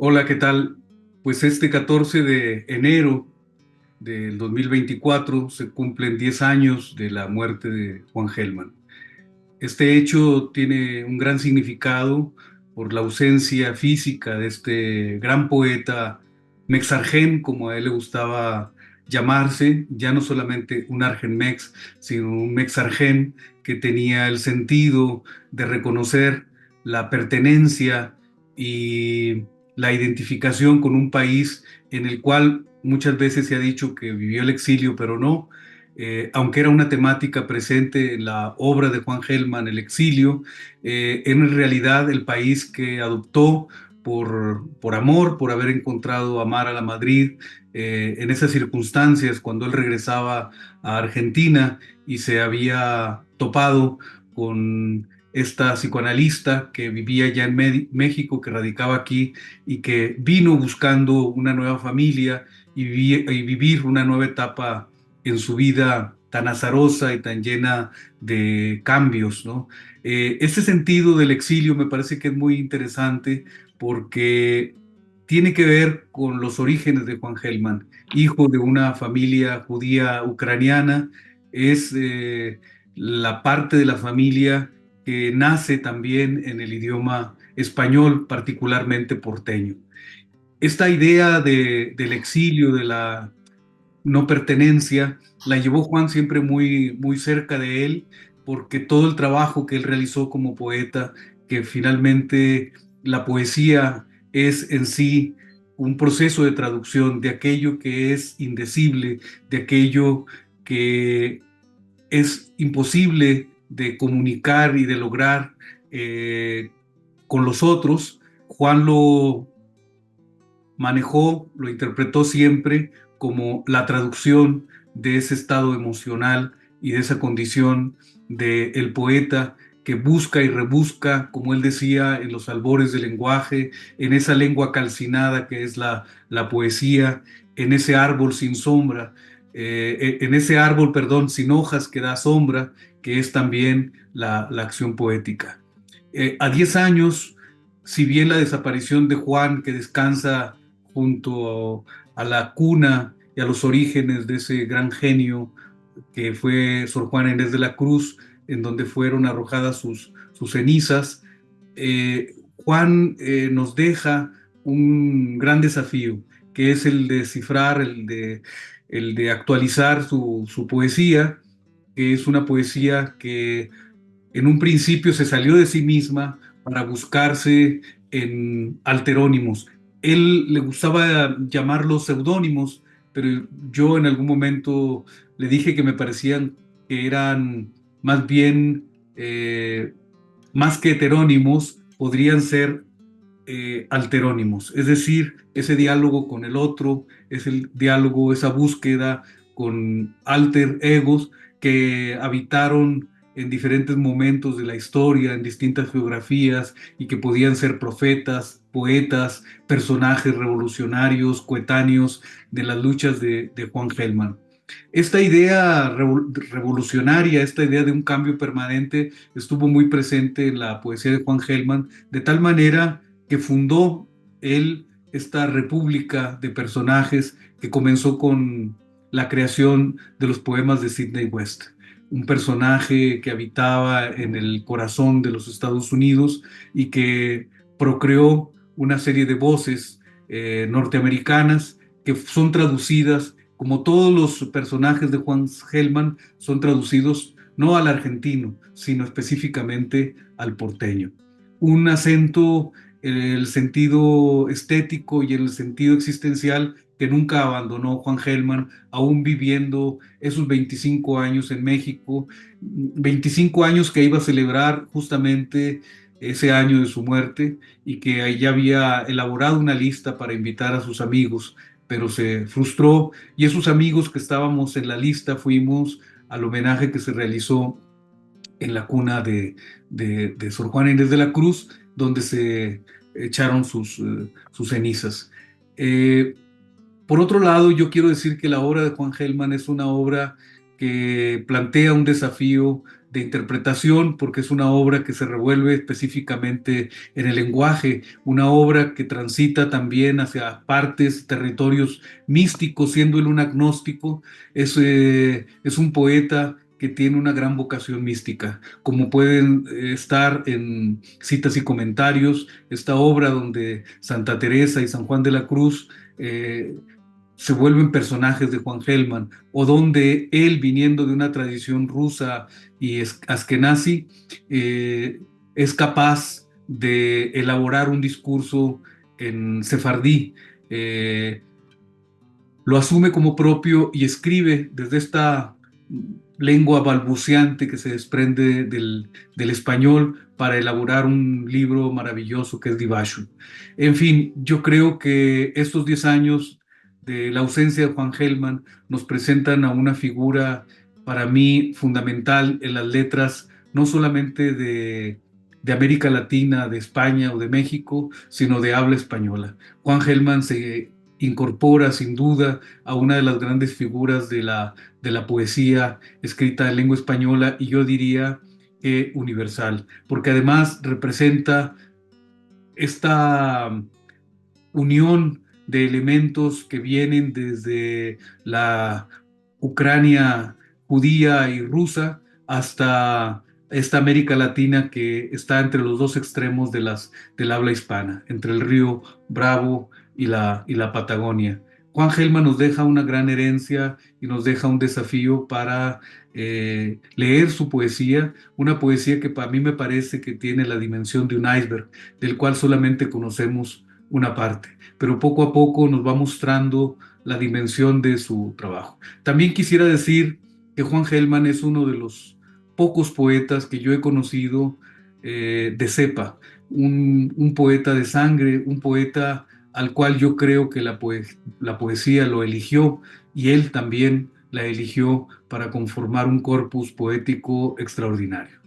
Hola, ¿qué tal? Pues este 14 de enero del 2024 se cumplen 10 años de la muerte de Juan Gelman. Este hecho tiene un gran significado por la ausencia física de este gran poeta mexargén, como a él le gustaba llamarse, ya no solamente un argenmex, sino un mexargén que tenía el sentido de reconocer la pertenencia y la identificación con un país en el cual muchas veces se ha dicho que vivió el exilio, pero no. Aunque era una temática presente en la obra de Juan Gelman, El exilio, en realidad el país que adoptó por amor, por haber encontrado amar a la Madrid, en esas circunstancias, cuando él regresaba a Argentina y se había topado con esta psicoanalista que vivía ya en México, que radicaba aquí y que vino buscando una nueva familia y vivir una nueva etapa en su vida tan azarosa y tan llena de cambios, ¿no? Este sentido del exilio me parece que es muy interesante porque tiene que ver con los orígenes de Juan Gelman, hijo de una familia judía ucraniana, es la parte de la familia que nace también en el idioma español, particularmente porteño. Esta idea del exilio, de la no pertenencia, la llevó Juan siempre muy, muy cerca de él, porque todo el trabajo que él realizó como poeta, que finalmente la poesía es en sí un proceso de traducción de aquello que es indecible, de aquello que es imposible de comunicar y de lograr con los otros. Juan lo manejó, lo interpretó siempre como la traducción de ese estado emocional y de esa condición del poeta que busca y rebusca, como él decía, en los albores del lenguaje, en esa lengua calcinada que es la poesía, en ese árbol sin sombra, en ese árbol, perdón, sin hojas que da sombra, que es también la acción poética. A 10 años, si bien la desaparición de Juan, que descansa junto a la cuna y a los orígenes de ese gran genio que fue Sor Juana Inés de la Cruz, en donde fueron arrojadas sus cenizas, Juan nos deja un gran desafío, que es el de cifrar, el de actualizar su poesía, que es una poesía que en un principio se salió de sí misma para buscarse en alterónimos. Él le gustaba llamarlos seudónimos, pero yo en algún momento le dije que me parecían que eran más bien, más que heterónimos, podrían ser alterónimos, es decir, ese diálogo con el otro, es el diálogo, esa búsqueda con alter egos que habitaron en diferentes momentos de la historia, en distintas geografías, y que podían ser profetas, poetas, personajes revolucionarios, coetáneos de las luchas de Juan Gelman. Esta idea revolucionaria, esta idea de un cambio permanente, estuvo muy presente en la poesía de Juan Gelman, de tal manera que fundó él esta república de personajes que comenzó con la creación de los poemas de Sidney West, un personaje que habitaba en el corazón de los Estados Unidos y que procreó una serie de voces norteamericanas que son traducidas, como todos los personajes de Juan Gelman, son traducidos no al argentino, sino específicamente al porteño. Un acento en el sentido estético y en el sentido existencial que nunca abandonó Juan Gelman, aún viviendo esos 25 años en México, 25 años que iba a celebrar justamente ese año de su muerte, y que ya había elaborado una lista para invitar a sus amigos, pero se frustró, y esos amigos que estábamos en la lista fuimos al homenaje que se realizó en la cuna de Sor Juana Inés de la Cruz, donde se echaron sus cenizas. Eh, por otro lado, yo quiero decir que la obra de Juan Gelman es una obra que plantea un desafío de interpretación, porque es una obra que se revuelve específicamente en el lenguaje, una obra que transita también hacia partes, territorios místicos, siendo él un agnóstico. Es un poeta que tiene una gran vocación mística, como pueden estar en citas y comentarios, esta obra donde Santa Teresa y San Juan de la Cruz se vuelven personajes de Juan Gelman, o donde él, viniendo de una tradición rusa y askenazi, es capaz de elaborar un discurso en sefardí. Lo asume como propio y escribe desde esta lengua balbuceante que se desprende del español para elaborar un libro maravilloso que es Divashu. En fin, yo creo que estos 10 años de la ausencia de Juan Gelman nos presentan a una figura para mí fundamental en las letras, no solamente de América Latina, de España o de México, sino de habla española. Juan Gelman se incorpora sin duda a una de las grandes figuras de la poesía escrita en lengua española, y yo diría que universal, porque además representa esta unión de elementos que vienen desde la Ucrania judía y rusa hasta esta América Latina que está entre los dos extremos del habla hispana, entre el río Bravo y la Patagonia. Juan Gelman nos deja una gran herencia y nos deja un desafío para leer su poesía, una poesía que para mí me parece que tiene la dimensión de un iceberg, del cual solamente conocemos una parte, pero poco a poco nos va mostrando la dimensión de su trabajo. También quisiera decir que Juan Gelman es uno de los pocos poetas que yo he conocido de cepa, un poeta de sangre, un poeta al cual yo creo que la poesía lo eligió y él también la eligió para conformar un corpus poético extraordinario.